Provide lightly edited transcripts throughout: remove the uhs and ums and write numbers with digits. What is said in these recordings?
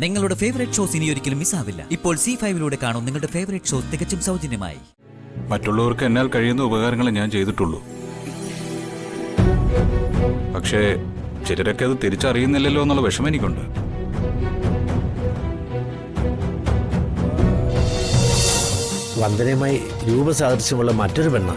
നിങ്ങളുടെ favourite shows ഇനി ഒരിക്കലും മിസ്സാവില്ല. ഇപ്പോൾ C5 കാണും നിങ്ങളുടെ ഫേവറേറ്റ് ഷോസ് തികച്ചും സൗജന്യമായി. മറ്റുള്ളവർക്ക് എന്നാൽ കഴിയുന്ന ഉപകാരങ്ങൾ ഞാൻ ചെയ്തിട്ടുള്ളൂ. പക്ഷേ ചിലരൊക്കെ അത് തിരിച്ചറിയുന്നില്ലല്ലോ എന്നുള്ള വിഷമം എനിക്കുണ്ട്. വന്ദനയുമായി രൂപസാദൃശ്യമുള്ള മറ്റൊരു പെണ്ണ.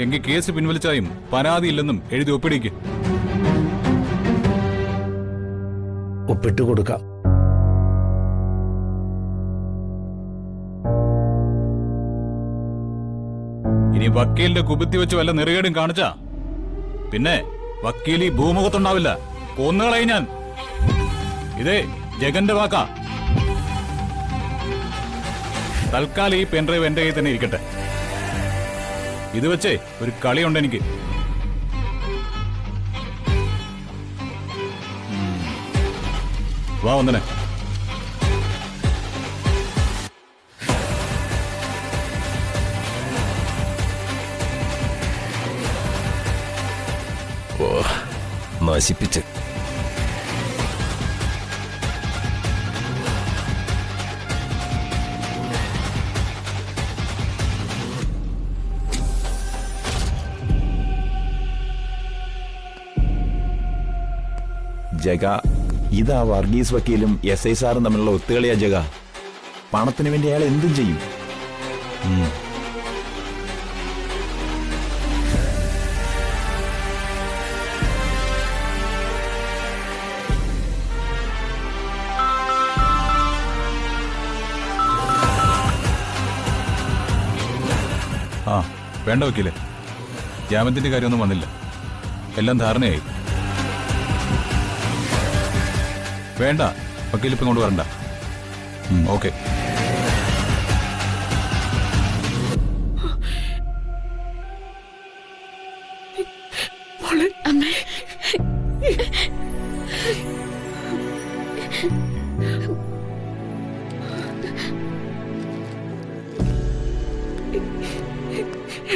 എങ്കിൽ കേസ് പിൻവലിച്ചായും പരാതിയില്ലെന്നും എഴുതി ഒപ്പിടിക്ക്. ഒപ്പിട്ട് കൊടുക്കാം. ഇനി വക്കീലിന്റെ കുബുത്തി വെച്ച് വല്ല നെറുകേടും കാണിച്ചാ പിന്നെ വക്കീൽ ഈ ഭൂമുഖത്തുണ്ടാവില്ല. കൊന്നുകളയും ഞാൻ. ഇതേ ജഗന്റെ വാക്കാ. തൽക്കാലം ഈ പെൻഡ്രൈവ് എന്റെ കയ്യിൽ തന്നെ ഇരിക്കട്ടെ. ഇത് വെച്ചേ ഒരു കളിയുണ്ട് എനിക്ക്. വാ വന്ദനെ. നശിപ്പിച്ച് ജഗ, ഇതാ വർഗീസ് വക്കീലും SI സാറും തമ്മിലുള്ള ഒത്തുകളിയാ ജഗ. പണത്തിന് വേണ്ടി അയാൾ എന്തും ചെയ്യും. ആ വേണ്ട വക്കീലെ, ജാമ്യത്തിന്റെ കാര്യമൊന്നും വന്നില്ല. എല്ലാം ധാരണയായി. വേണ്ട വക്കീലിപ്പം കൊണ്ട് വരണ്ട. ഓക്കെ.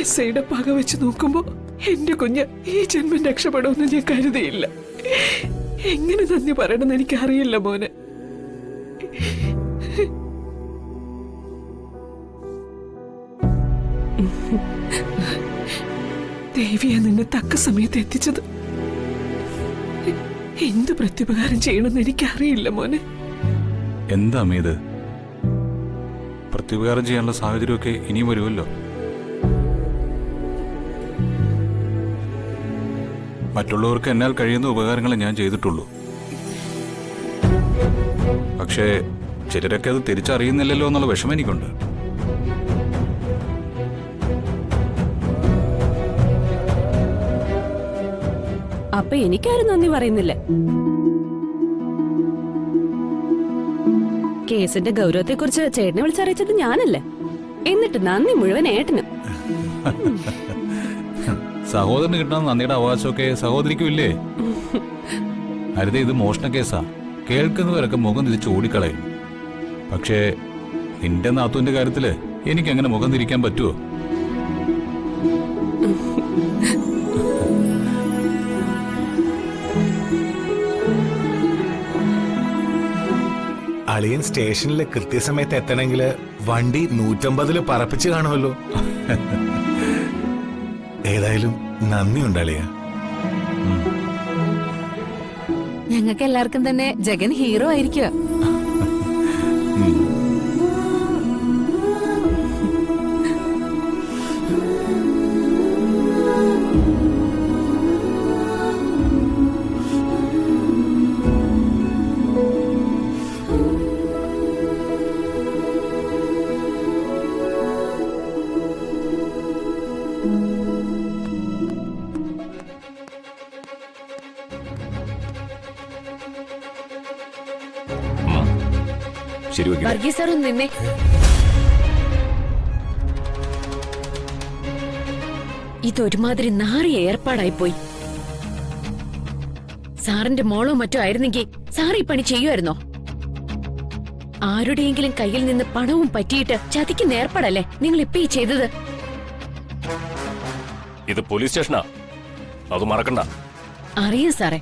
എസ്ഐയുടെ പക വെച്ച് നോക്കുമ്പോ എന്റെ കുഞ്ഞ് ഈ ജന്മം രക്ഷപ്പെടുമെന്ന് ഞാൻ കരുതിയില്ല. എങ്ങനെ നന്ദി പറയണമെന്ന് എനിക്കറിയില്ല മോനെ. ദേവിയെ നിന്നെ തക്ക സമയത്ത് എത്തിച്ചത്. എന്ത് പ്രത്യുപകാരം ചെയ്യണമെന്ന് എനിക്കറിയില്ല മോനെ. എന്താ അമ്മയത്? പ്രത്യുപകാരം ചെയ്യാനുള്ള സാഹചര്യമൊക്കെ ഇനിയും വരുമല്ലോ. മറ്റുള്ളവർക്ക് എന്നാൽ കഴിയുന്ന ഉപകാരങ്ങൾ ഞാൻ ചെയ്തിട്ടുള്ളൂ. പക്ഷേ ചിലരൊക്കെ അത് തിരിച്ചറിയുന്നില്ലല്ലോ എന്നുള്ള വിഷമം എനിക്കുണ്ട്. അപ്പൊ എനിക്കാരും നന്ദി പറയുന്നില്ല. കേസിന്റെ ഗൗരവത്തെക്കുറിച്ച് ചേട്ടനെ വിളിച്ചറിയിച്ചത് ഞാനല്ലേ. എന്നിട്ട് നന്ദി മുഴുവൻ ഏട്ടന്. സഹോദരന് കിട്ടുന്ന നന്ദിയുടെ അവകാശമൊക്കെ സഹോദരിക്കും ഇല്ലേ? അരുതേ, ഇത് മോഷണ കേസാ. കേൾക്കുന്നവരൊക്കെ മുഖം തിരിച്ച് ഓടിക്കളയും. പക്ഷേ നിന്റെ നാത്തുവിന്റെ കാര്യത്തില് എനിക്കങ്ങനെ മുഖം തിരിക്കാൻ പറ്റുമോ? അളിയൻ സ്റ്റേഷനിൽ കൃത്യസമയത്ത് എത്തണമെങ്കിൽ വണ്ടി 150 പറപ്പിച്ച് കാണുമല്ലോ. ഏതായാലും നന്ദിയുണ്ട് അളിയ. ഞങ്ങൾക്ക് എല്ലാവർക്കും തന്നെ ജഗൻ ഹീറോ ആയിരിക്കുക. ശരി വക്കീലെ. വർഗീസ് സാർ ഒന്ന് നിന്നേ. ഇതൊരുമാതിരി നാറിയ ഏർപ്പാടായിപ്പോയി. സാറിന്റെ മോളോ മറ്റോ ആയിരുന്നെങ്കിൽ സാർ ഈ പണി ചെയ്യുമായിരുന്നോ? ആരുടെയെങ്കിലും കയ്യിൽ നിന്ന് പണവും പറ്റിയിട്ട് ചതിക്കുന്ന ഏർപ്പാടല്ലേ നിങ്ങൾ ഇപ്പൊ ഈ ചെയ്തത്? ഇത് പോലീസ് സ്റ്റേഷനാ, അത് മറക്കണ്ട. അറിയാം സാറേ,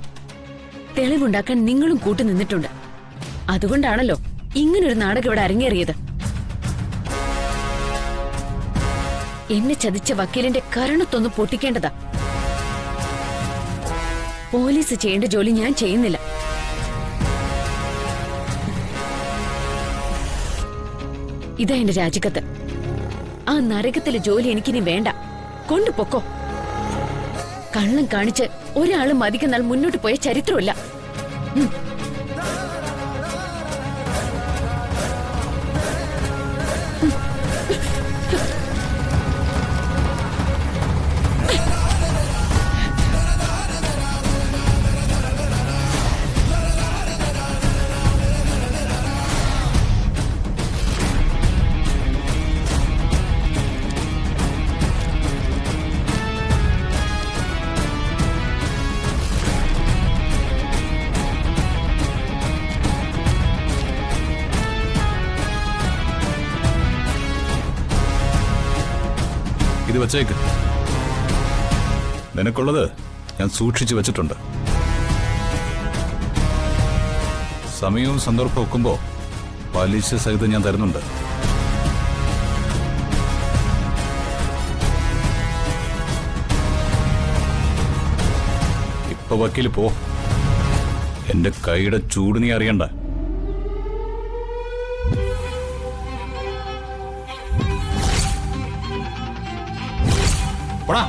തെളിവുണ്ടാക്കാൻ നിങ്ങളും കൂട്ടു നിന്നിട്ടുണ്ട്. അതുകൊണ്ടാണല്ലോ ഇങ്ങനൊരു നാടകം ഇവിടെ അരങ്ങേറിയത്. എന്നെ ചതിച്ച വക്കീലിന്റെ കരണത്തൊന്ന് പൊട്ടിക്കേണ്ടതാ. പോലീസ് ചെയ്യേണ്ട ജോലി ഞാൻ ചെയ്യുന്നില്ല. ഇതാ എന്റെ രാജിക്കത്ത്. ആ നരകത്തിലെ ജോലി എനിക്കിനി വേണ്ട. കൊണ്ടുപൊക്കോ. കള്ളം കാണിച്ച് ഒരാളും മതിക്കുന്നാൽ മുന്നോട്ട് പോയ ചരിത്രമില്ല. ഇത് വെച്ചേക്ക്. നിനക്കുള്ളത് ഞാൻ സൂക്ഷിച്ചു വെച്ചിട്ടുണ്ട്. സമയവും സന്ദർഭവും ഒക്കുമ്പോ പലിശ സഹിതം ഞാൻ തരുന്നുണ്ട്. ഇപ്പൊ വക്കീല് പോ. എന്റെ കൈയുടെ ചൂട് നീ അറിയണ്ട. പോടാ.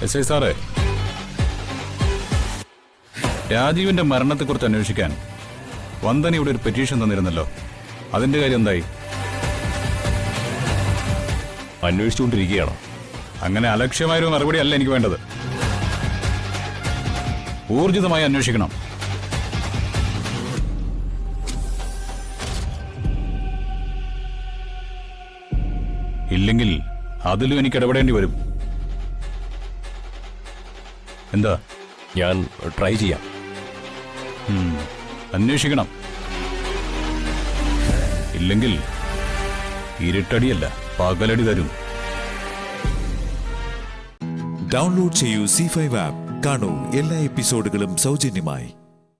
എസ് ഐ സാറേ, രാജീവിന്റെ മരണത്തെക്കുറിച്ച് അന്വേഷിക്കാൻ വന്ദന ഇവിടെ ഒരു പെറ്റീഷൻ തന്നിരുന്നല്ലോ. അതിന്റെ കാര്യം എന്തായി? അന്വേഷിച്ചുകൊണ്ടിരിക്കുകയാണോ? അങ്ങനെ അലക്ഷ്യമായൊരു മറുപടി അല്ല എനിക്ക് വേണ്ടത്. ഊർജിതമായി അന്വേഷിക്കണം. ഇല്ലെങ്കിൽ അതിലും എനിക്ക് ഇടപെടേണ്ടി വരും. എന്താ? ഞാൻ ട്രൈ ചെയ്യാം. അന്വേഷിക്കണം. ഇല്ലെങ്കിൽ ഇരുട്ടടിയല്ല പകലടി തരും. ഡൗൺലോഡ് ചെയ്യൂ C5 ആപ്പ്. കാണൂ എല്ലാ എപ്പിസോഡുകളും സൗജന്യമായി.